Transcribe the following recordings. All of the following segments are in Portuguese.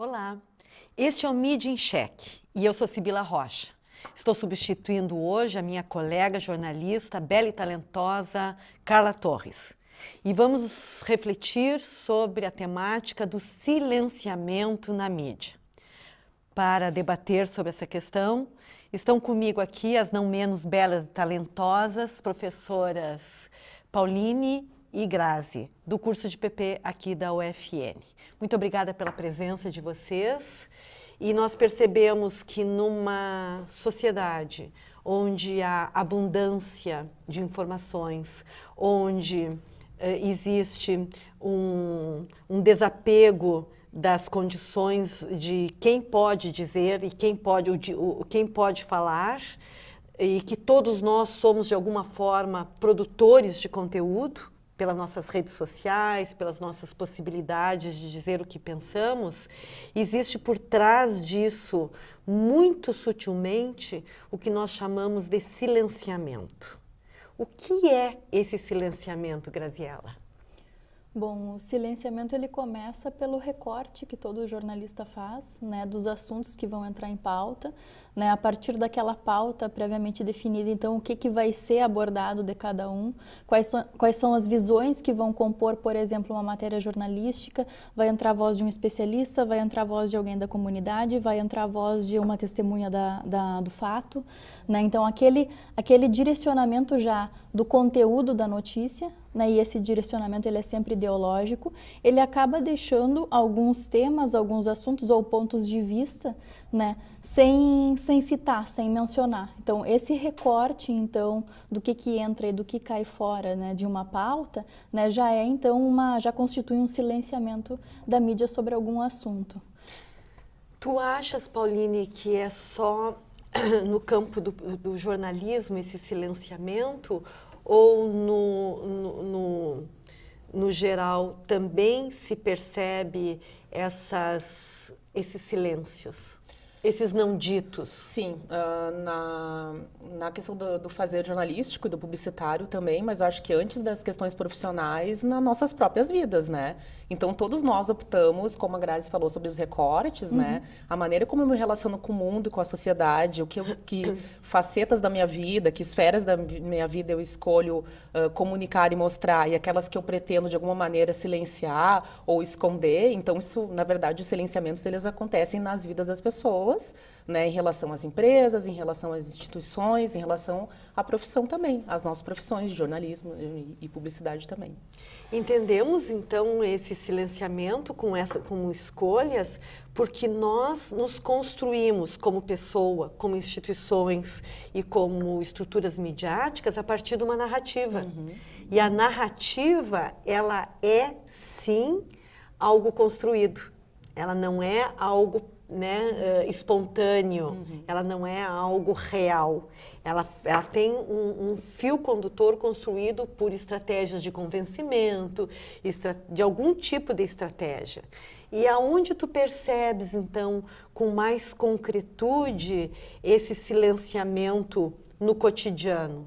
Olá, este é o Mídia em Cheque e eu sou Sibila Rocha. Estou substituindo hoje a minha colega jornalista, bela e talentosa Carla Torres. E vamos refletir sobre a temática do silenciamento na mídia. Para debater sobre essa questão, estão comigo aqui as não menos belas e talentosas professoras Pauline e Grazi, do curso de PP aqui da UFN. Muito obrigada pela presença de vocês. E nós percebemos que numa sociedade onde há abundância de informações, onde existe um desapego das condições de quem pode dizer e quem pode falar, e que todos nós somos, de alguma forma, produtores de conteúdo, pelas nossas redes sociais, pelas nossas possibilidades de dizer o que pensamos, existe por trás disso, muito sutilmente, o que nós chamamos de silenciamento. O que é esse silenciamento, Graziela? Bom, o silenciamento ele começa pelo recorte que todo jornalista faz, né, dos assuntos que vão entrar em pauta, né, a partir daquela pauta previamente definida, então o que vai ser abordado de cada um, quais são as visões que vão compor, por exemplo, uma matéria jornalística, vai entrar a voz de um especialista, vai entrar a voz de alguém da comunidade, vai entrar a voz de uma testemunha do fato, né, então aquele direcionamento já do conteúdo da notícia, né, e esse direcionamento ele é sempre ideológico, ele acaba deixando alguns temas, alguns assuntos ou pontos de vista, né, sem citar, sem mencionar. Então, esse recorte, então, do que entra e do que cai fora, né, de uma pauta, né, já constitui um silenciamento da mídia sobre algum assunto. Tu achas, Pauline, que é só no campo do jornalismo esse silenciamento, ou no geral também se percebe esses silêncios, esses não ditos? Sim, na questão do fazer jornalístico e do publicitário também, mas eu acho que antes das questões profissionais, nas nossas próprias vidas, né? Então, todos nós optamos, como a Grazi falou sobre os recortes, né? A maneira como eu me relaciono com o mundo, com a sociedade, que facetas da minha vida, que esferas da minha vida eu escolho comunicar e mostrar, e aquelas que eu pretendo, de alguma maneira, silenciar ou esconder. Então, isso, na verdade, os silenciamentos, eles acontecem nas vidas das pessoas, né? Em relação às empresas, em relação às instituições, em relação à profissão também, às nossas profissões de jornalismo e publicidade também. Entendemos, então, esse silenciamento com escolhas, porque nós nos construímos como pessoa, como instituições e como estruturas midiáticas a partir de uma narrativa. E a narrativa, ela é, sim, algo construído. Ela não é algo, né, espontâneo, ela não é algo real. Ela tem um fio condutor construído por estratégias de convencimento, de algum tipo de estratégia. E aonde tu percebes, então, com mais concretude, esse silenciamento no cotidiano?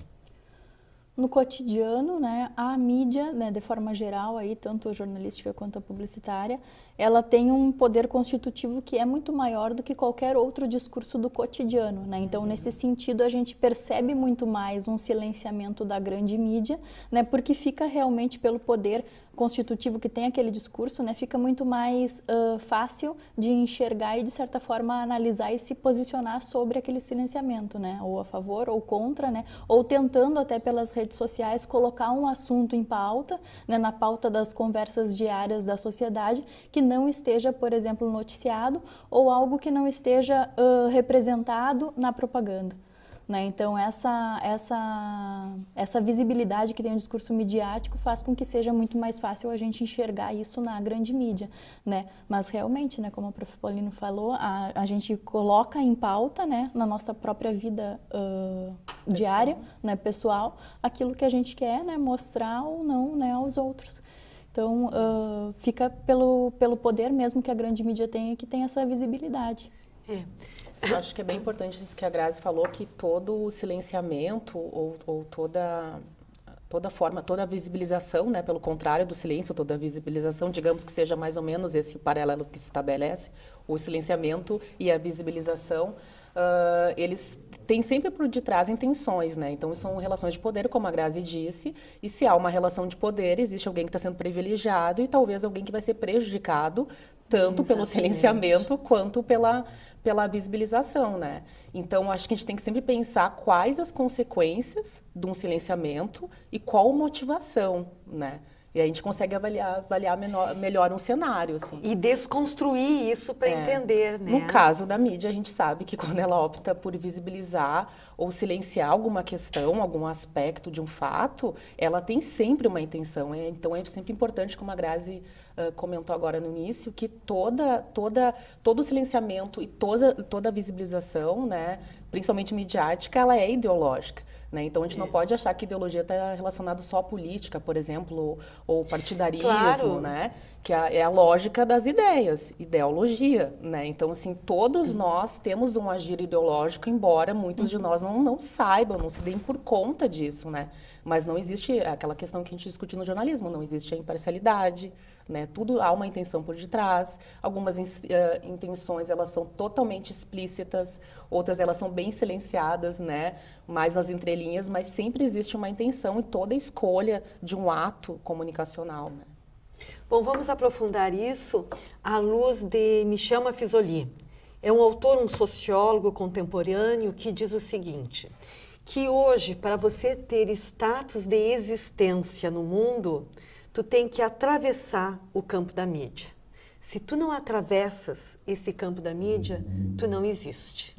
No cotidiano, né, a mídia, né, de forma geral, aí, tanto a jornalística quanto a publicitária, ela tem um poder constitutivo que é muito maior do que qualquer outro discurso do cotidiano, né? Então, nesse sentido, a gente percebe muito mais um silenciamento da grande mídia, né, porque fica realmente pelo poder constitutivo que tem aquele discurso, né, fica muito mais fácil de enxergar e, de certa forma, analisar e se posicionar sobre aquele silenciamento, né, ou a favor ou contra, né, ou tentando até pelas redes sociais colocar um assunto em pauta, né, na pauta das conversas diárias da sociedade, que não esteja, por exemplo, noticiado ou algo que não esteja representado na propaganda. Né? Então, essa visibilidade que tem o discurso midiático faz com que seja muito mais fácil a gente enxergar isso na grande mídia, né? Mas realmente, né, como o prof. Paulino falou, a gente coloca em pauta, né, na nossa própria vida diária, né, pessoal, aquilo que a gente quer, né, mostrar ou não, né, aos outros. Então, fica pelo poder mesmo que a grande mídia tem, que tem essa visibilidade. Eu acho que é bem importante isso que a Grazi falou, que todo o silenciamento ou toda toda forma, toda a visibilização, né, pelo contrário do silêncio, toda a visibilização, digamos que seja mais ou menos esse paralelo que se estabelece, o silenciamento e a visibilização, eles têm sempre por detrás intenções, né? Então, são relações de poder, como a Grazi disse, e se há uma relação de poder, existe alguém que está sendo privilegiado e talvez alguém que vai ser prejudicado, tanto pelo silenciamento quanto pela visibilização, né? Então, acho que a gente tem que sempre pensar quais as consequências de um silenciamento e qual a motivação, né? E aí a gente consegue avaliar melhor um cenário, assim. E desconstruir isso para entender, né? No caso da mídia, a gente sabe que quando ela opta por visibilizar ou silenciar alguma questão, algum aspecto de um fato, ela tem sempre uma intenção. Então, é sempre importante, como a Grazi comentou agora no início, que todo o silenciamento e toda a visibilização, né, principalmente midiática, ela é ideológica. Né? Então, a gente não pode achar que ideologia está relacionada só à política, por exemplo, ou partidarismo, claro, né? Que é a lógica das ideias, ideologia. Né? Então, assim, todos nós temos um agir ideológico, embora muitos de nós não saibam, não se deem por conta disso. Né? Mas não existe aquela questão que a gente discute no jornalismo, não existe a imparcialidade. Né? Tudo há uma intenção por detrás. Algumas intenções elas são totalmente explícitas, outras elas são bem silenciadas, né? Mais nas entrelinhas, mas sempre existe uma intenção em toda a escolha de um ato comunicacional. Né? Bom, vamos aprofundar isso à luz de Michel Maffezoli. É um autor, um sociólogo contemporâneo que diz o seguinte, que hoje, para você ter status de existência no mundo, tu tem que atravessar o campo da mídia. Se tu não atravessas esse campo da mídia, tu não existe.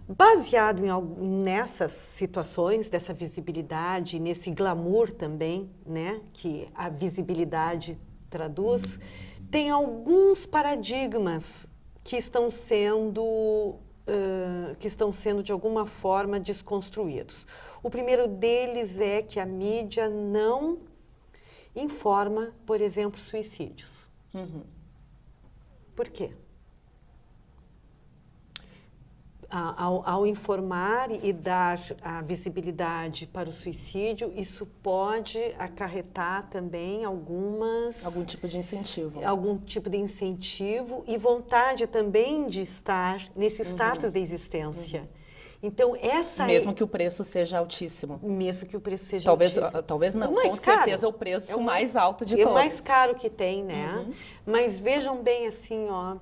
Baseado nessas situações, dessa visibilidade, nesse glamour também, né, que a visibilidade traduz, tem alguns paradigmas que estão sendo de alguma forma desconstruídos. O primeiro deles é que a mídia não informa, por exemplo, suicídios. Por quê? Ao informar e dar a visibilidade para o suicídio, isso pode acarretar também algum tipo de incentivo. Algum tipo de incentivo e vontade também de estar nesse status de existência. Então, mesmo que o preço seja altíssimo. Mesmo que o preço seja altíssimo. Talvez não, com certeza o preço é o mais alto de todos. É o mais caro que tem, né? Mas vejam bem assim, ó,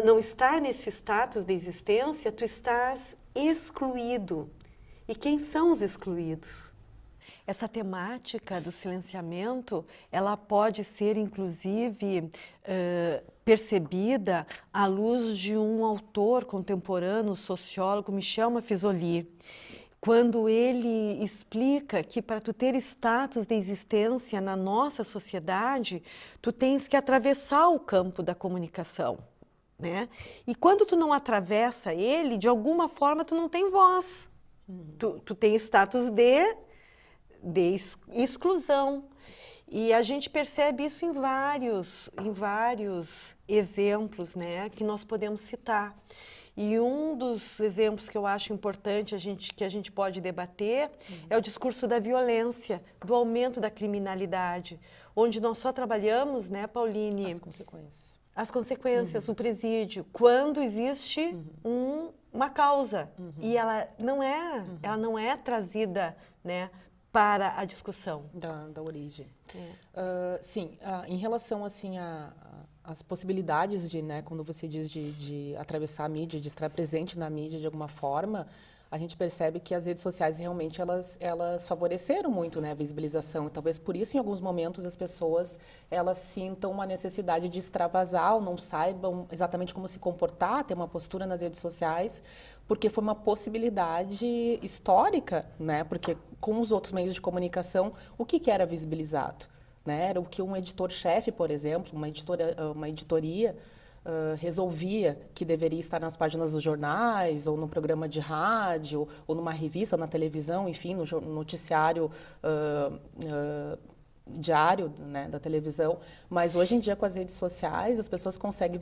não estar nesse status de existência, tu estás excluído. E quem são os excluídos? Essa temática do silenciamento, ela pode ser, inclusive, percebida à luz de um autor contemporâneo, sociólogo, Michel Maffezoli, quando ele explica que para tu ter status de existência na nossa sociedade, tu tens que atravessar o campo da comunicação, né? E quando tu não atravessa ele, de alguma forma tu não tem voz. Tu tem status de exclusão. E a gente percebe isso em vários exemplos, né, que nós podemos citar. E um dos exemplos que eu acho importante que a gente pode debater é o discurso da violência, do aumento da criminalidade, onde nós só trabalhamos, né, Pauline? As consequências, o presídio, quando existe uma causa e ela não é trazida, né, para a discussão da origem. Sim, em relação assim as possibilidades de, né, quando você diz de atravessar a mídia, de estar presente na mídia de alguma forma, a gente percebe que as redes sociais realmente elas favoreceram muito, né, a visibilização. E talvez por isso, em alguns momentos, as pessoas elas sintam uma necessidade de extravasar ou não saibam exatamente como se comportar, ter uma postura nas redes sociais, porque foi uma possibilidade histórica, né? Porque com os outros meios de comunicação, o que era visibilizado? Né? Era o que um editor-chefe, por exemplo, uma editoria, resolvia que deveria estar nas páginas dos jornais, ou no programa de rádio, ou numa revista, na televisão, enfim, no noticiário diário, né, da televisão, mas hoje em dia com as redes sociais as pessoas conseguem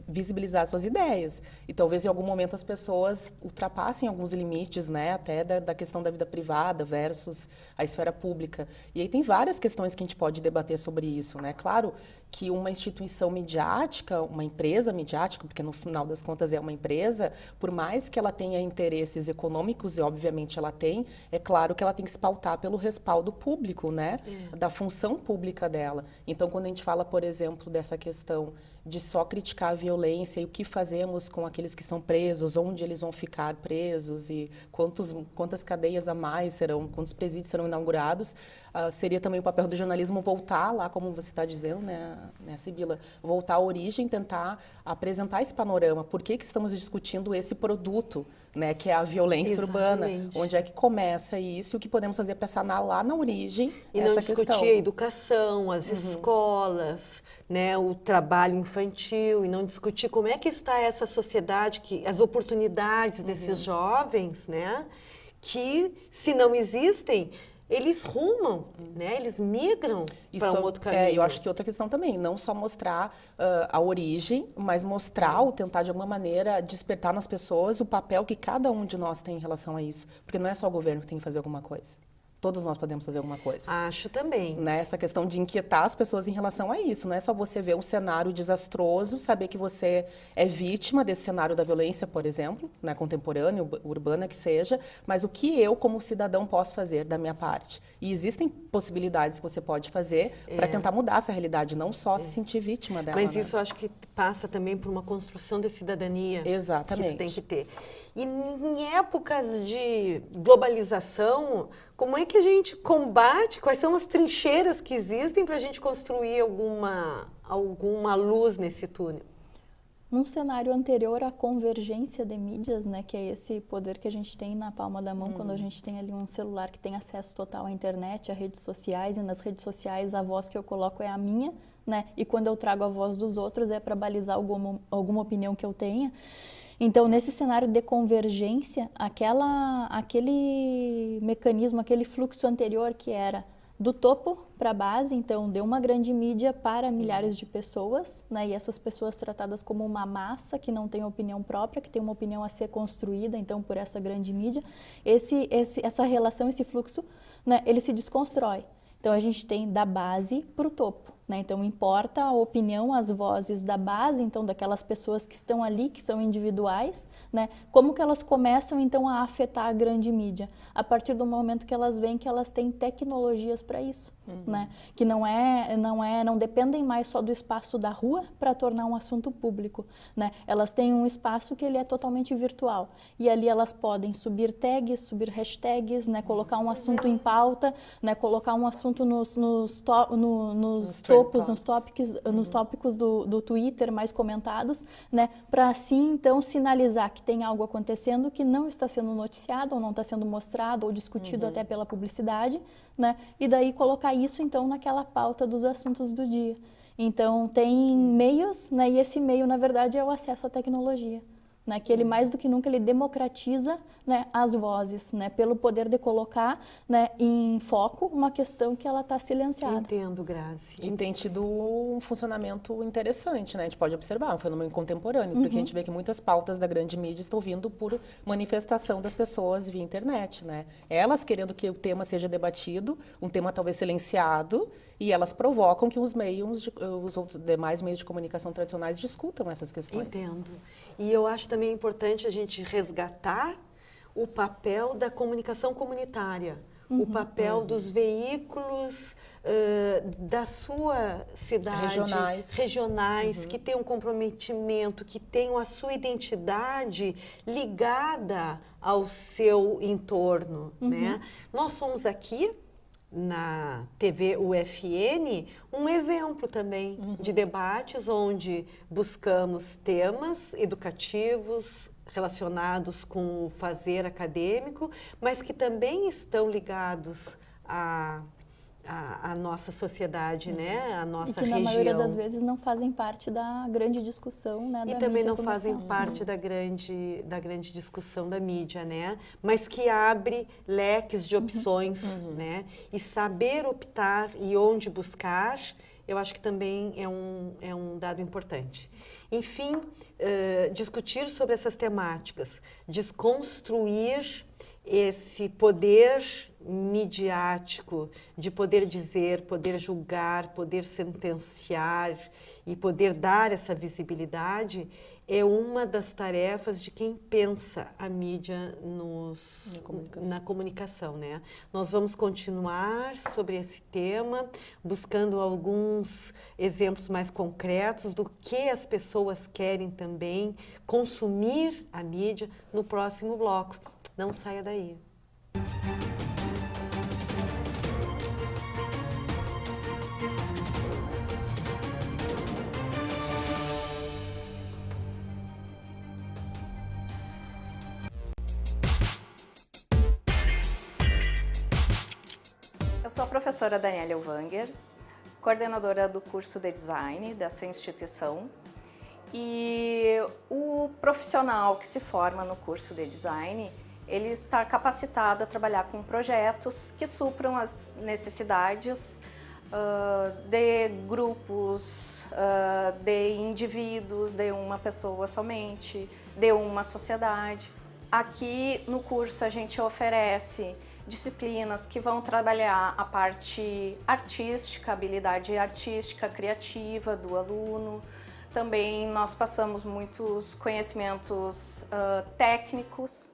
visibilizar suas ideias e talvez em algum momento as pessoas ultrapassem alguns limites, né, até da questão da vida privada versus a esfera pública. E aí tem várias questões que a gente pode debater sobre isso, né? Claro que uma instituição midiática, uma empresa midiática, porque no final das contas é uma empresa, por mais que ela tenha interesses econômicos, e obviamente ela tem, é claro que ela tem que se pautar pelo respaldo público, né? Da função pública dela. Então, quando a gente fala, por exemplo, dessa questão de só criticar a violência e o que fazemos com aqueles que são presos, onde eles vão ficar presos e quantas cadeias a mais serão, quantos presídios serão inaugurados, seria também o papel do jornalismo voltar lá, como você está dizendo, né, Sibila, voltar à origem, tentar apresentar esse panorama, por que estamos discutindo esse produto, né, que é a violência urbana, onde é que começa isso, e o que podemos fazer para sanar lá na origem e essa não questão. discutir a educação, as escolas, né, o trabalho infantil, e não discutir como é que está essa sociedade, as oportunidades desses jovens, né, que se não existem, eles rumam, né? Eles migram para um outro caminho. Eu acho que outra questão também, não só mostrar a origem, mas mostrar ou tentar de alguma maneira despertar nas pessoas o papel que cada um de nós tem em relação a isso. Porque não é só o governo que tem que fazer alguma coisa. Todos nós podemos fazer alguma coisa. Acho também. Né? Essa questão de inquietar as pessoas em relação a isso. Não é só você ver um cenário desastroso, saber que você é vítima desse cenário da violência, por exemplo, né? Contemporânea, urbana que seja, mas o que eu, como cidadão, posso fazer da minha parte. E existem possibilidades que você pode fazer para tentar mudar essa realidade, não só se sentir vítima dela. Mas né? isso eu acho que passa também por uma construção de cidadania. Exatamente. Que tu tem que ter. E em épocas de globalização, como é que a gente combate? Quais são as trincheiras que existem para a gente construir alguma luz nesse túnel? Num cenário anterior à convergência de mídias, né, que é esse poder que a gente tem na palma da mão quando a gente tem ali um celular que tem acesso total à internet, a redes sociais, e nas redes sociais a voz que eu coloco é a minha, né, e quando eu trago a voz dos outros é para balizar alguma opinião que eu tenha. Então, nesse cenário de convergência, aquele mecanismo, aquele fluxo anterior que era do topo para a base, então deu uma grande mídia para milhares de pessoas, né? E essas pessoas tratadas como uma massa que não tem opinião própria, que tem uma opinião a ser construída, então por essa grande mídia, essa relação, esse fluxo, né? Ele se desconstrói. Então a gente tem da base para o topo. Né? Então, importa a opinião, as vozes da base, então, daquelas pessoas que estão ali, que são individuais, né? Como que elas começam, então, a afetar a grande mídia? A partir do momento que elas veem que elas têm tecnologias para isso, né? Que não dependem mais só do espaço da rua para tornar um assunto público, né? Elas têm um espaço que ele é totalmente virtual, e ali elas podem subir tags, subir hashtags, né? Colocar um assunto em pauta, né? Colocar um assunto nos tópicos do Twitter mais comentados, né, para assim então sinalizar que tem algo acontecendo que não está sendo noticiado ou não está sendo mostrado ou discutido até pela publicidade, né, e daí colocar isso então naquela pauta dos assuntos do dia. Então tem meios, né, e esse meio na verdade é o acesso à tecnologia. Né, que ele mais do que nunca ele democratiza, né, as vozes, né, pelo poder de colocar, né, em foco uma questão que ela está silenciada. Entendo, Grazi. E tem tido um funcionamento interessante, né? A gente pode observar, um fenômeno contemporâneo, porque a gente vê que muitas pautas da grande mídia estão vindo por manifestação das pessoas via internet, né? Elas querendo que o tema seja debatido, um tema talvez silenciado, e elas provocam que os outros demais meios de comunicação tradicionais discutam essas questões. Entendo. E eu acho também importante a gente resgatar o papel da comunicação comunitária, o papel dos veículos da sua cidade, regionais que tenham um comprometimento, que tenham a sua identidade ligada ao seu entorno, né? Nós somos aqui na TV UFN um exemplo também de debates onde buscamos temas educativos relacionados com o fazer acadêmico, mas que também estão ligados a nossa sociedade, né? A nossa E que na região. maioria das vezes não fazem parte da grande discussão, né, E da também mídia não como fazem ação. parte da grande discussão da mídia, né? Mas que abre leques de opções, né? E saber optar e onde buscar, eu acho que também é um dado importante. Enfim, discutir sobre essas temáticas, desconstruir esse poder midiático de poder dizer, poder julgar, poder sentenciar e poder dar essa visibilidade é uma das tarefas de quem pensa a mídia na comunicação, né? Nós vamos continuar sobre esse tema, buscando alguns exemplos mais concretos do que as pessoas querem também consumir a mídia no próximo bloco. Não saia daí. Eu sou a professora Daniela Elvanger, coordenadora do curso de Design dessa instituição. E o profissional que se forma no curso de Design, ele está capacitado a trabalhar com projetos que supram as necessidades de grupos, de indivíduos, de uma pessoa somente, de uma sociedade. Aqui no curso a gente oferece disciplinas que vão trabalhar a parte artística, habilidade artística, criativa do aluno. Também nós passamos muitos conhecimentos técnicos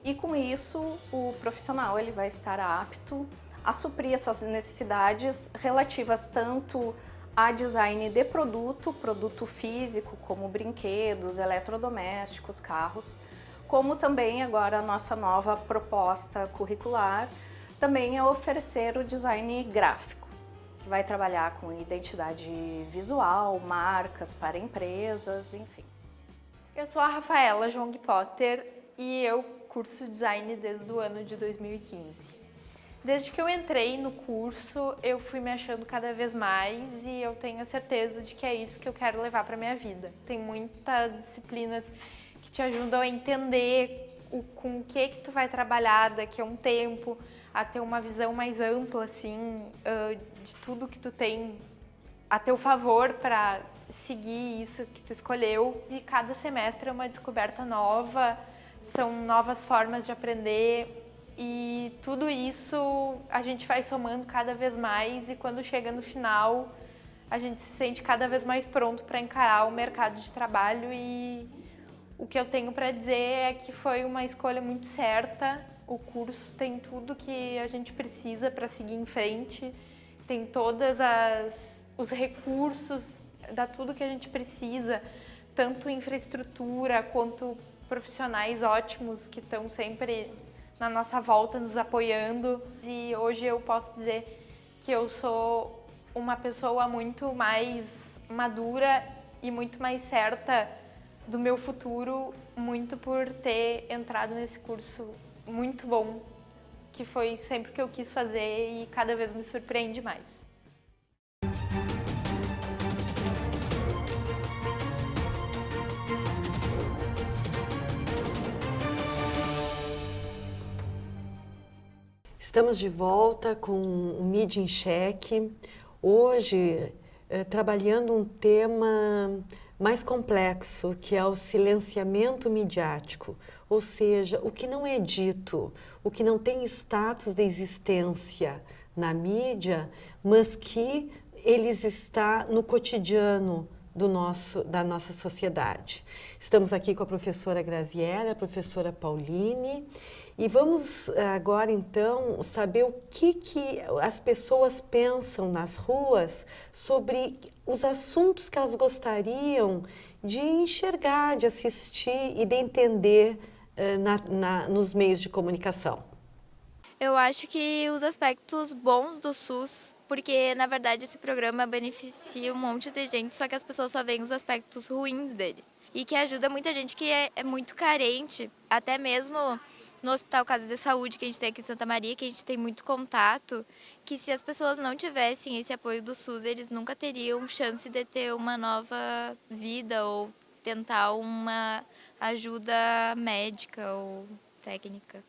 e com isso o profissional ele vai estar apto a suprir essas necessidades relativas tanto a design de produto físico como brinquedos, eletrodomésticos, carros, como também agora a nossa nova proposta curricular também é oferecer o design gráfico, que vai trabalhar com identidade visual, marcas para empresas, enfim. Eu sou a Rafaela Jong Potter e eu curso design desde o ano de 2015. Desde que eu entrei no curso, eu fui me achando cada vez mais e eu tenho a certeza de que é isso que eu quero levar para minha vida. Tem muitas disciplinas que te ajudam a entender com o que tu vai trabalhar daqui a um tempo, a ter uma visão mais ampla, assim, de tudo que tu tem a teu favor para seguir isso que tu escolheu. E cada semestre é uma descoberta nova, são novas formas de aprender e tudo isso a gente vai somando cada vez mais e quando chega no final a gente se sente cada vez mais pronto para encarar o mercado de trabalho e o que eu tenho para dizer é que foi uma escolha muito certa. O curso tem tudo que a gente precisa para seguir em frente, tem todos os recursos, dá tudo que a gente precisa, tanto infraestrutura quanto profissionais ótimos que estão sempre na nossa volta nos apoiando. E hoje eu posso dizer que eu sou uma pessoa muito mais madura e muito mais certa do meu futuro, muito por ter entrado nesse curso muito bom, que foi sempre o que eu quis fazer e cada vez me surpreende mais. Estamos de volta com o Mídia em Xeque. Hoje, trabalhando um tema mais complexo, que é o silenciamento midiático, ou seja, o que não é dito, o que não tem status de existência na mídia, mas que eles está no cotidiano da nossa sociedade. Estamos aqui com a professora Graziella, a professora Pauline, e vamos agora então saber o que as pessoas pensam nas ruas sobre os assuntos que elas gostariam de enxergar, de assistir e de entender nos meios de comunicação. Eu acho que os aspectos bons do SUS, porque na verdade esse programa beneficia um monte de gente, só que as pessoas só veem os aspectos ruins dele. E que ajuda muita gente que é muito carente, até mesmo no Hospital Casa de Saúde, que a gente tem aqui em Santa Maria, que a gente tem muito contato, que se as pessoas não tivessem esse apoio do SUS, eles nunca teriam chance de ter uma nova vida ou tentar uma ajuda médica ou técnica.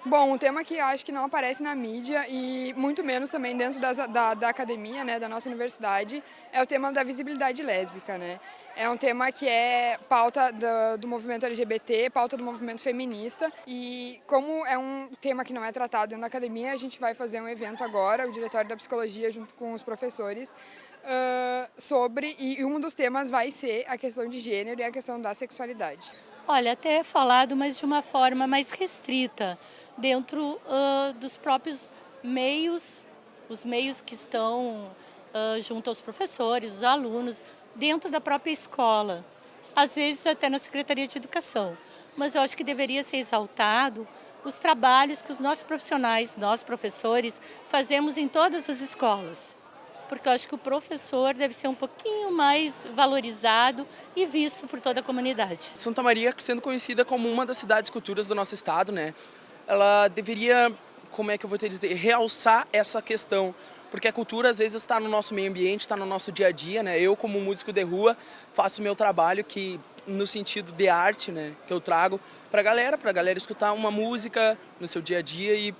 Bom, um tema que eu acho que não aparece na mídia e muito menos também dentro da academia, né, da nossa universidade, é o tema da visibilidade lésbica, né? É um tema que é pauta do movimento LGBT, pauta do movimento feminista, e como é um tema que não é tratado dentro da academia, a gente vai fazer um evento agora, o Diretório da Psicologia junto com os professores, e um dos temas vai ser a questão de gênero e a questão da sexualidade. Olha, até é falado, mas de uma forma mais restrita, dentro dos próprios meios, os meios que estão junto aos professores, os alunos, dentro da própria escola, às vezes até na Secretaria de Educação. Mas eu acho que deveria ser exaltado os trabalhos que os nossos profissionais, nós professores, fazemos em todas as escolas. Porque eu acho que o professor deve ser um pouquinho mais valorizado e visto por toda a comunidade. Santa Maria, sendo conhecida como uma das cidades culturas do nosso estado, né, ela deveria, como é que eu vou te dizer, realçar essa questão. Porque a cultura, às vezes, está no nosso meio ambiente, está no nosso dia a dia, né? Eu, como músico de rua, faço o meu trabalho que, no sentido de arte, né, que eu trago para a galera escutar uma música no seu dia a dia e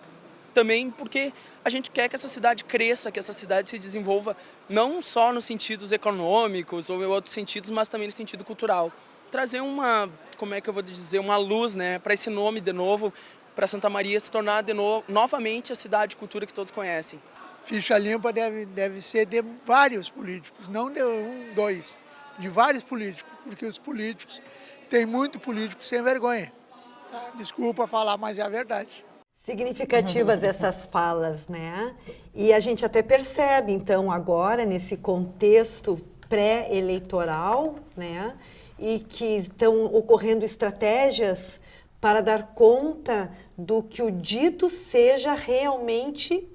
também porque a gente quer que essa cidade cresça, que essa cidade se desenvolva não só nos sentidos econômicos ou em outros sentidos, mas também no sentido cultural. Trazer uma, como é que eu vou dizer, uma luz, né, para esse nome de novo, para Santa Maria se tornar de novo, novamente a cidade de cultura que todos conhecem. Ficha limpa deve ser de vários políticos, não de um, dois, de vários políticos, porque os políticos, tem muito político sem vergonha. Tá? Desculpa falar, mas é a verdade. Significativas essas falas, né? E a gente até percebe, então, agora, nesse contexto pré-eleitoral, né? E que estão ocorrendo estratégias para dar conta do que o dito seja realmente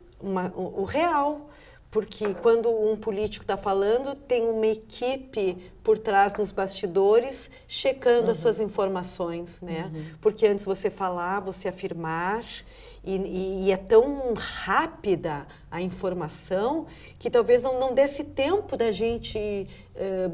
o real. Porque quando um político está falando, tem uma equipe por trás nos bastidores checando as suas informações, né? Porque antes você falar, você afirmar, e é tão rápida a informação que talvez não desse tempo da gente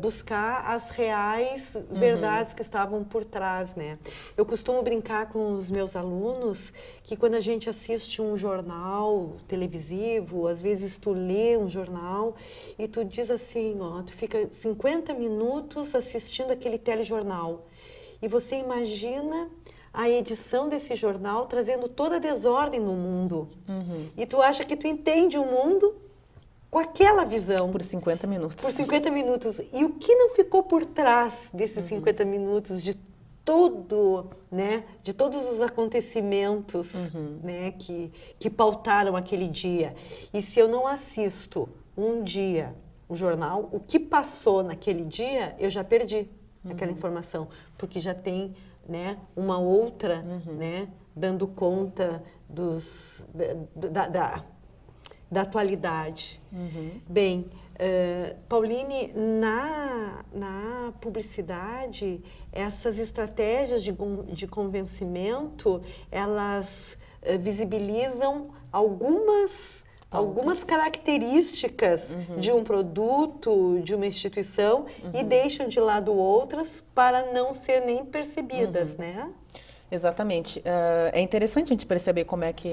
buscar as reais verdades que estavam por trás, né? Eu costumo brincar com os meus alunos que quando a gente assiste um jornal televisivo, às vezes tu lê um jornal e tu diz assim, ó, tu fica 50 minutos assistindo aquele telejornal e você imagina a edição desse jornal trazendo toda a desordem no mundo. E tu acha que tu entende o mundo com aquela visão. Por 50 minutos. Por 50 minutos. E o que não ficou por trás desses 50 minutos de tudo, né? De todos os acontecimentos, né? Que pautaram aquele dia. E se eu não assisto um dia o jornal, o que passou naquele dia, eu já perdi aquela informação. Porque já tem, né, uma outra, né, dando conta da atualidade. Bem, Pauline, na publicidade, essas estratégias de convencimento, elas visibilizam algumas características de um produto, de uma instituição, e deixam de lado outras para não ser nem percebidas, né? Exatamente. É interessante a gente perceber como é que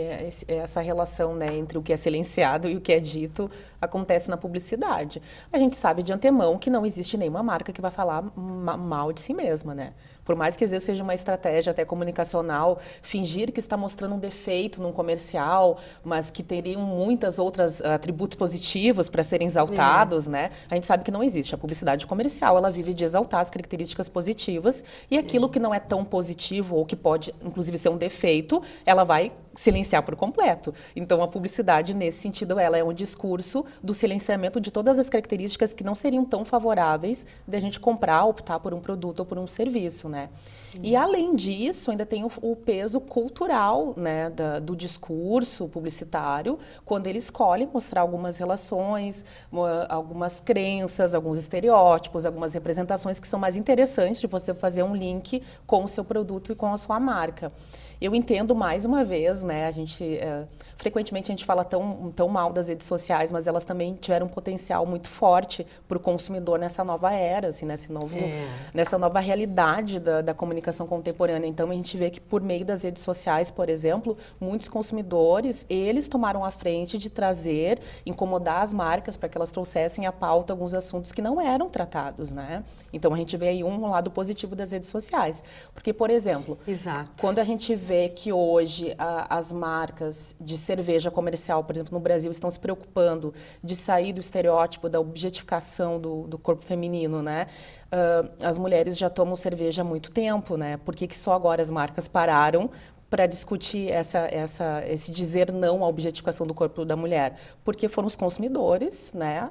essa relação, né, entre o que é silenciado e o que é dito acontece na publicidade. A gente sabe de antemão que não existe nenhuma marca que vai falar mal de si mesma, né? Por mais que às vezes seja uma estratégia até comunicacional, fingir que está mostrando um defeito num comercial, mas que teriam muitas outras atributos positivos para serem exaltados, né? A gente sabe que não existe. A publicidade comercial, ela vive de exaltar as características positivas e aquilo que não é tão positivo ou que pode, inclusive, ser um defeito, ela vai silenciar por completo. Então, a publicidade, nesse sentido, ela é um discurso do silenciamento de todas as características que não seriam tão favoráveis de a gente comprar, optar por um produto ou por um serviço, né? E, além disso, ainda tem o peso cultural, né, do discurso publicitário, quando ele escolhe mostrar algumas relações, algumas crenças, alguns estereótipos, algumas representações que são mais interessantes de você fazer um link com o seu produto e com a sua marca. Eu entendo, mais uma vez, né, frequentemente a gente fala tão mal das redes sociais, mas elas também tiveram um potencial muito forte para o consumidor nessa nova era, assim, nessa nova realidade da comunicação contemporânea. Então, a gente vê que, por meio das redes sociais, por exemplo, muitos consumidores, eles tomaram a frente de incomodar as marcas para que elas trouxessem à pauta alguns assuntos que não eram tratados, né? Então, a gente vê aí um lado positivo das redes sociais. Porque, por exemplo, quando a gente vê que hoje as marcas de cerveja comercial, por exemplo, no Brasil, estão se preocupando de sair do estereótipo da objetificação do corpo feminino, né? As mulheres já tomam cerveja há muito tempo, né? Por que só agora as marcas pararam para discutir esse dizer não à objetificação do corpo da mulher? Porque foram os consumidores, né,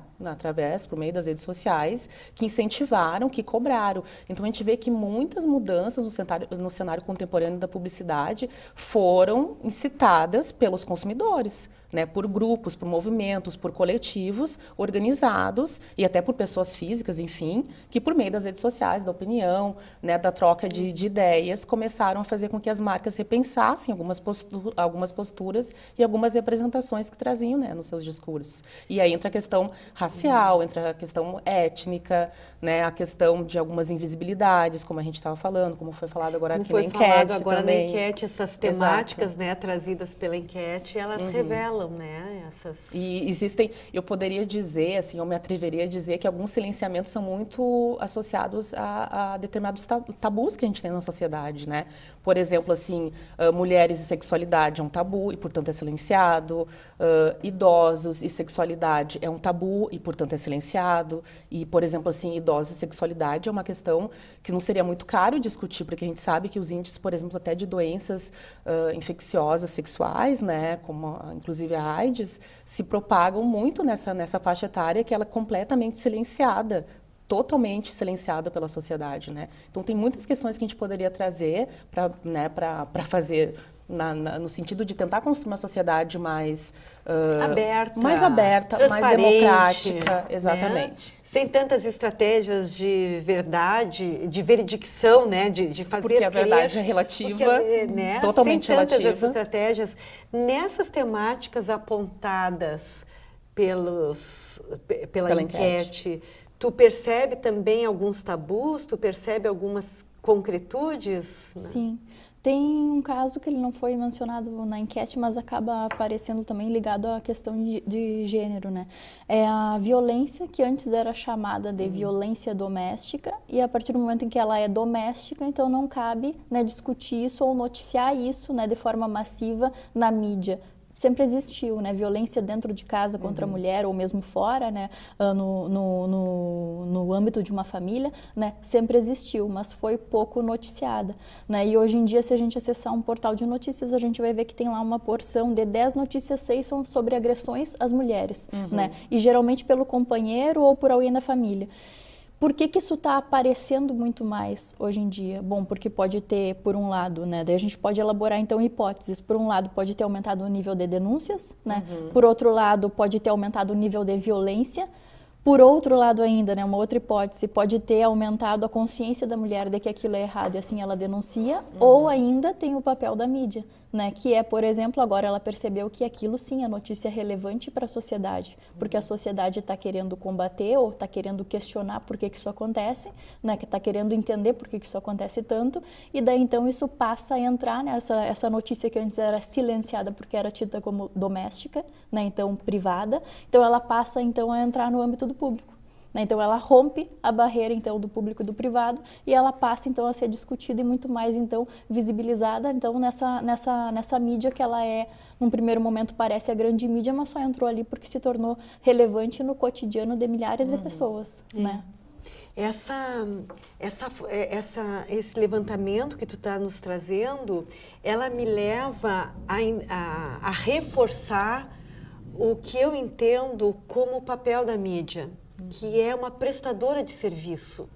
por meio das redes sociais, que incentivaram, que cobraram. Então, a gente vê que muitas mudanças no cenário contemporâneo da publicidade foram incitadas pelos consumidores, né, por grupos, por movimentos, por coletivos organizados e até por pessoas físicas, enfim, que por meio das redes sociais, da opinião, né, da troca de ideias, começaram a fazer com que as marcas repensassem algumas posturas e algumas representações que traziam, né, nos seus discursos. E aí entra a questão racial, entra a questão étnica, né, a questão de algumas invisibilidades, como a gente estava falando, como foi falado agora aqui na enquete também. Como foi falado agora na enquete, essas temáticas, né, trazidas pela enquete, elas revelam, né, essas... E existem, eu poderia dizer, assim, eu me atreveria a dizer que alguns silenciamentos são muito associados a determinados tabus que a gente tem na sociedade, né? Por exemplo, assim, mulheres e sexualidade é um tabu e, portanto, é silenciado. Idosos e sexualidade é um tabu e, portanto, é silenciado. E, por exemplo, assim, idosos e sexualidade é uma questão que não seria muito caro discutir, porque a gente sabe que os índices, por exemplo, até de doenças infecciosas sexuais, né, como inclusive a AIDS, se propagam muito nessa faixa etária, que ela é completamente silenciada, totalmente silenciada pela sociedade, né? Então, tem muitas questões que a gente poderia trazer para fazer no sentido de tentar construir uma sociedade mais aberta, mais democrática, exatamente. Né? Sem tantas estratégias de verdade, de veredicção, né? De fazer porque a verdade é relativa, né? totalmente relativa. Sem relativa. tantas essas estratégias, nessas temáticas apontadas pela enquete, tu percebe também alguns tabus? Tu percebe algumas concretudes? Sim. Tem um caso que ele não foi mencionado na enquete, mas acaba aparecendo também ligado à questão de gênero, né? É a violência, que antes era chamada de violência doméstica, e a partir do momento em que ela é doméstica, então não cabe, né, discutir isso ou noticiar isso, né, de forma massiva na mídia. Sempre existiu, né, violência dentro de casa contra a mulher ou mesmo fora, né, no âmbito de uma família, né, sempre existiu, mas foi pouco noticiada, né, e hoje em dia, se a gente acessar um portal de notícias, a gente vai ver que tem lá uma porção de 10 notícias, 6 são sobre agressões às mulheres, né, e geralmente pelo companheiro ou por alguém da família. Por que isso está aparecendo muito mais hoje em dia? Bom, porque pode ter, por um lado, né, daí a gente pode elaborar, então, hipóteses. Por um lado, pode ter aumentado o nível de denúncias, né? Por outro lado, pode ter aumentado o nível de violência. Por outro lado ainda, né, uma outra hipótese, pode ter aumentado a consciência da mulher de que aquilo é errado e assim ela denuncia, ou ainda tem o papel da mídia, né, que é, por exemplo, agora ela percebeu que aquilo sim é notícia relevante para a sociedade, porque a sociedade está querendo combater ou está querendo questionar por que isso acontece, né, que está querendo entender por que isso acontece tanto, e daí então isso passa a entrar nessa notícia que antes era silenciada porque era tida como doméstica, né, então privada, então ela passa então a entrar no âmbito do público, né? Então ela rompe a barreira então do público e do privado e ela passa então a ser discutida e muito mais então visibilizada então nessa mídia que ela é, num primeiro momento parece a grande mídia, mas só entrou ali porque se tornou relevante no cotidiano de milhares de pessoas, né? Esse levantamento que tu está nos trazendo, ela me leva a reforçar o que eu entendo como o papel da mídia, que é uma prestadora de serviço.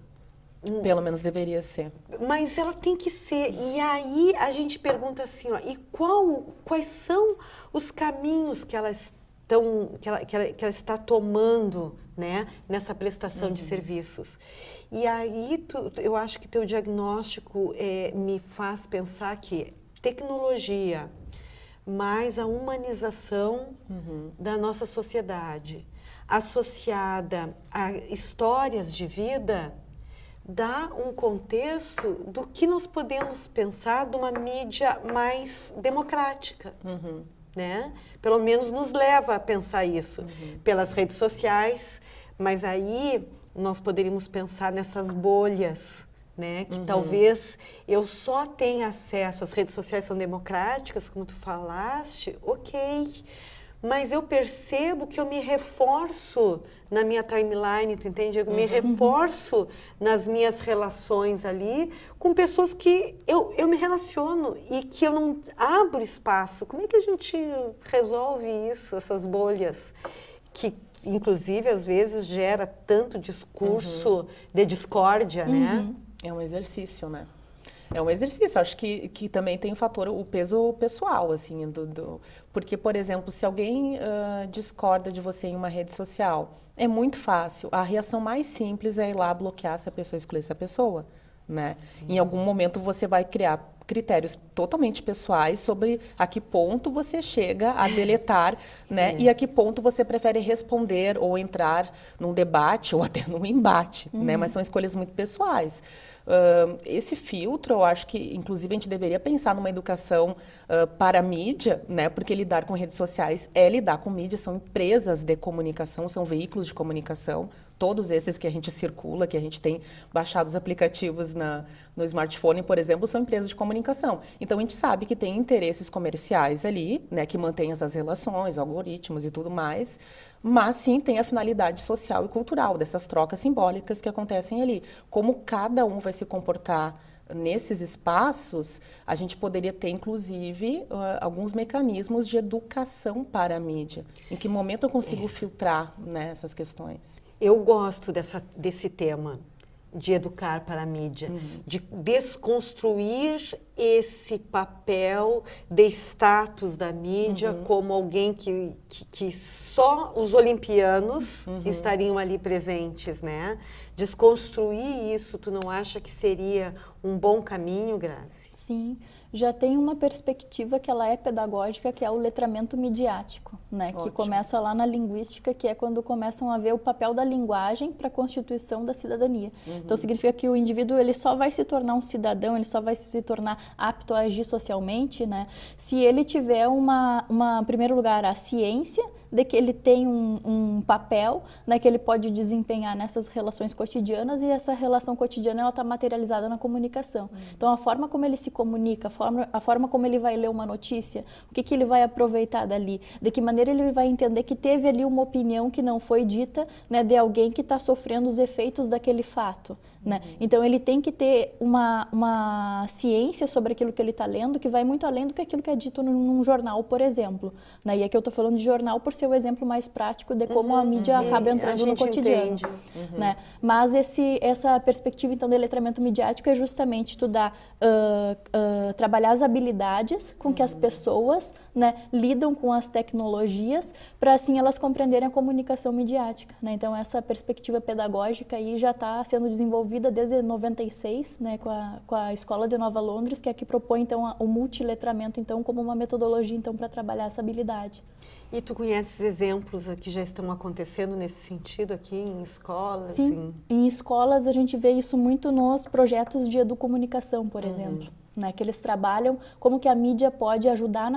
Pelo menos deveria ser. Mas ela tem que ser. E aí a gente pergunta assim, ó, e quais são os caminhos que ela está tomando, né, nessa prestação de serviços? E aí eu acho que teu diagnóstico me faz pensar que tecnologia mais a humanização da nossa sociedade, associada a histórias de vida, dá um contexto do que nós podemos pensar de uma mídia mais democrática, né? Pelo menos nos leva a pensar isso pelas redes sociais, mas aí nós poderíamos pensar nessas bolhas, né? Que talvez eu só tenha acesso, as redes sociais são democráticas, como tu falaste, ok, mas eu percebo que eu me reforço na minha timeline, tu entende? Eu me reforço nas minhas relações ali com pessoas que eu me relaciono e que eu não abro espaço. Como é que a gente resolve isso, essas bolhas que, inclusive, às vezes gera tanto discurso de discórdia, né? É um exercício, né? É um exercício, acho que também tem o fator, o peso pessoal, assim, porque, por exemplo, se alguém discorda de você em uma rede social, é muito fácil, a reação mais simples é ir lá bloquear essa pessoa, excluir essa pessoa, né? Em algum momento você vai criar critérios totalmente pessoais sobre a que ponto você chega a deletar, né? E a que ponto você prefere responder ou entrar num debate ou até num embate, né? Mas são escolhas muito pessoais. Esse filtro, eu acho que, inclusive, a gente deveria pensar numa educação para a mídia, né? Porque lidar com redes sociais é lidar com mídia, são empresas de comunicação, são veículos de comunicação, todos esses que a gente circula, que a gente tem baixado os aplicativos no smartphone, por exemplo, são empresas de comunicação. Então, a gente sabe que tem interesses comerciais ali, né, que mantêm essas relações, algoritmos e tudo mais, mas sim tem a finalidade social e cultural dessas trocas simbólicas que acontecem ali. Como cada um vai se comportar nesses espaços, a gente poderia ter, inclusive, alguns mecanismos de educação para a mídia. Em que momento eu consigo filtrar, né, essas questões? Eu gosto desse tema de educar para a mídia, de desconstruir esse papel de status da mídia como alguém que só os olimpianos estariam ali presentes, né? Desconstruir isso, tu não acha que seria um bom caminho, Grazi? Sim, já tem uma perspectiva que ela é pedagógica, que é o letramento midiático, né? Ótimo. Que começa lá na linguística, que é quando começam a ver o papel da linguagem para a constituição da cidadania. Então, significa que o indivíduo ele só vai se tornar um cidadão, ele só vai se tornar apto a agir socialmente, né? Se ele tiver em primeiro lugar, a ciência de que ele tem um papel, né, que ele pode desempenhar nessas relações cotidianas, e essa relação cotidiana ela está materializada na comunicação. Então, a forma como ele se comunica, a forma como ele vai ler uma notícia, o que ele vai aproveitar dali, de que maneira ele vai entender que teve ali uma opinião que não foi dita, né, de alguém que está sofrendo os efeitos daquele fato. Né? Então, ele tem que ter uma ciência sobre aquilo que ele está lendo, que vai muito além do que aquilo que é dito num jornal, por exemplo. Né? E aqui eu estou falando de jornal por ser o exemplo mais prático de como a mídia acaba entrando no cotidiano. Né? Mas essa perspectiva, então, de letramento midiático é justamente estudar, trabalhar as habilidades com que as pessoas, né, lidam com as tecnologias, para assim elas compreenderem a comunicação midiática. Né? Então, essa perspectiva pedagógica aí já está sendo desenvolvida desde 96, né, com a Escola de Nova Londres, que é a que propõe então o multiletramento então como uma metodologia então para trabalhar essa habilidade. E tu conheces exemplos que já estão acontecendo nesse sentido aqui em escolas? Sim, em escolas a gente vê isso muito nos projetos de educomunicação, por exemplo, né, que eles trabalham como que a mídia pode ajudar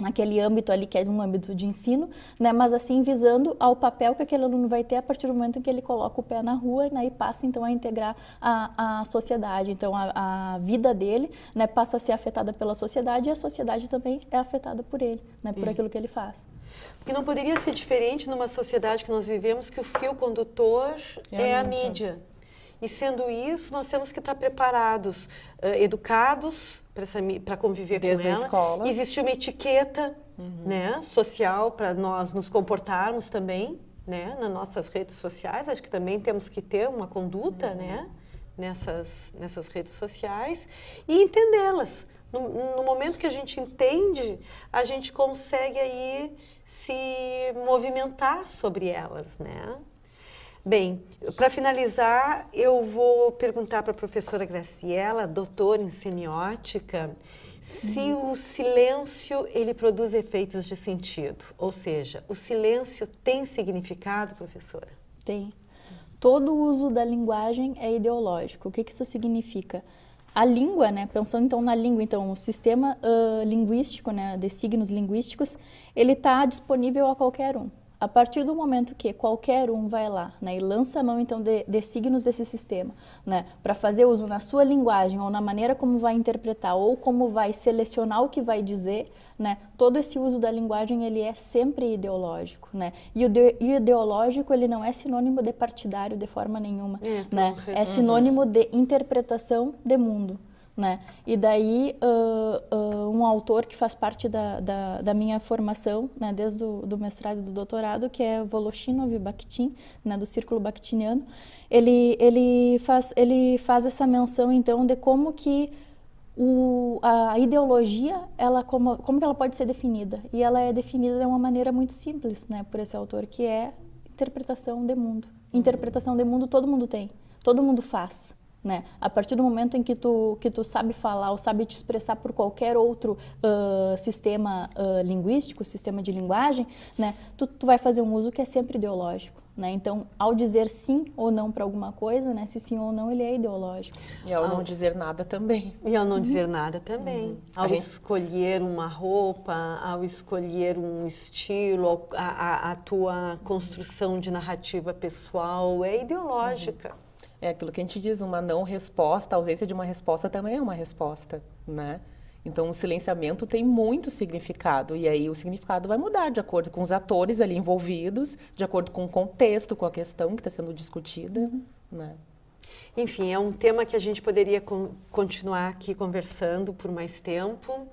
naquele âmbito ali, que é um âmbito de ensino, né, mas assim visando ao papel que aquele aluno vai ter a partir do momento em que ele coloca o pé na rua, né, e passa então a integrar a sociedade. Então a vida dele, né, passa a ser afetada pela sociedade, e a sociedade também é afetada por ele, né, por aquilo que ele faz. Porque não poderia ser diferente numa sociedade que nós vivemos, que o fio condutor é a mídia. E sendo isso, nós temos que estar preparados, educados para conviver Desde com a ela. escola. Existe uma etiqueta né, social para nós nos comportarmos também, né, nas nossas redes sociais. Acho que também temos que ter uma conduta né, nessas redes sociais e entendê-las. No momento que a gente entende, a gente consegue aí se movimentar sobre elas, né? Bem, para finalizar, eu vou perguntar para a professora Graciela, doutora em semiótica, se o silêncio ele produz efeitos de sentido. Ou seja, o silêncio tem significado, professora? Tem. Todo o uso da linguagem é ideológico. O que isso significa? A língua, né, pensando então na língua, então o sistema linguístico, né, de signos linguísticos, ele está disponível a qualquer um. A partir do momento que qualquer um vai lá, né, e lança a mão então de signos desse sistema, né, para fazer uso na sua linguagem ou na maneira como vai interpretar ou como vai selecionar o que vai dizer, né, todo esse uso da linguagem ele é sempre ideológico, né, e o ideológico ele não é sinônimo de partidário de forma nenhuma, né, é sinônimo de interpretação de mundo. Né? E daí, um autor que faz parte da minha formação, né, desde do mestrado e do doutorado, que é Voloshinov Bakhtin, né, do Círculo Bakhtiniano, ele faz essa menção, então, de como que a ideologia, como que ela pode ser definida. E ela é definida de uma maneira muito simples, né, por esse autor, que é interpretação de mundo. Interpretação de mundo todo mundo tem, todo mundo faz. Né? A partir do momento em que tu sabe falar ou sabe te expressar por qualquer outro sistema linguístico, sistema de linguagem, né? Tu vai fazer um uso que é sempre ideológico. Né? Então, ao dizer sim ou não para alguma coisa, né? Se sim ou não, ele é ideológico. E ao não dizer nada também. E ao não dizer nada também. Ao escolher uma roupa, ao escolher um estilo, a tua construção de narrativa pessoal é ideológica. É aquilo que a gente diz, uma não resposta, a ausência de uma resposta também é uma resposta, né? Então, o silenciamento tem muito significado, e aí o significado vai mudar de acordo com os atores ali envolvidos, de acordo com o contexto, com a questão que está sendo discutida, né? Enfim, é um tema que a gente poderia continuar aqui conversando por mais tempo.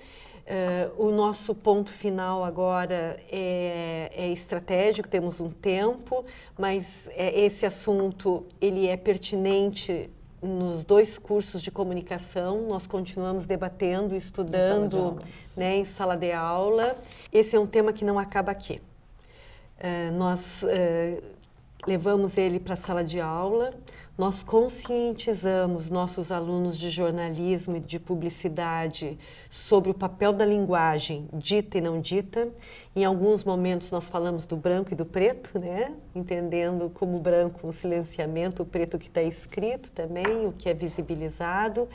O nosso ponto final agora é estratégico, temos um tempo, mas esse assunto ele é pertinente nos 2 cursos de comunicação. Nós continuamos debatendo, estudando em sala de aula. Esse é um tema que não acaba aqui. Nós levamos ele para a sala de aula, nós conscientizamos nossos alunos de jornalismo e de publicidade sobre o papel da linguagem dita e não dita. Em alguns momentos nós falamos do branco e do preto, né? Entendendo como o branco um silenciamento, o preto que está escrito também, o que é visibilizado.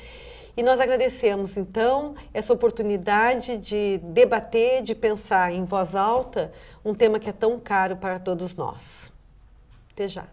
E nós agradecemos, então, essa oportunidade de debater, de pensar em voz alta um tema que é tão caro para todos nós. Até já.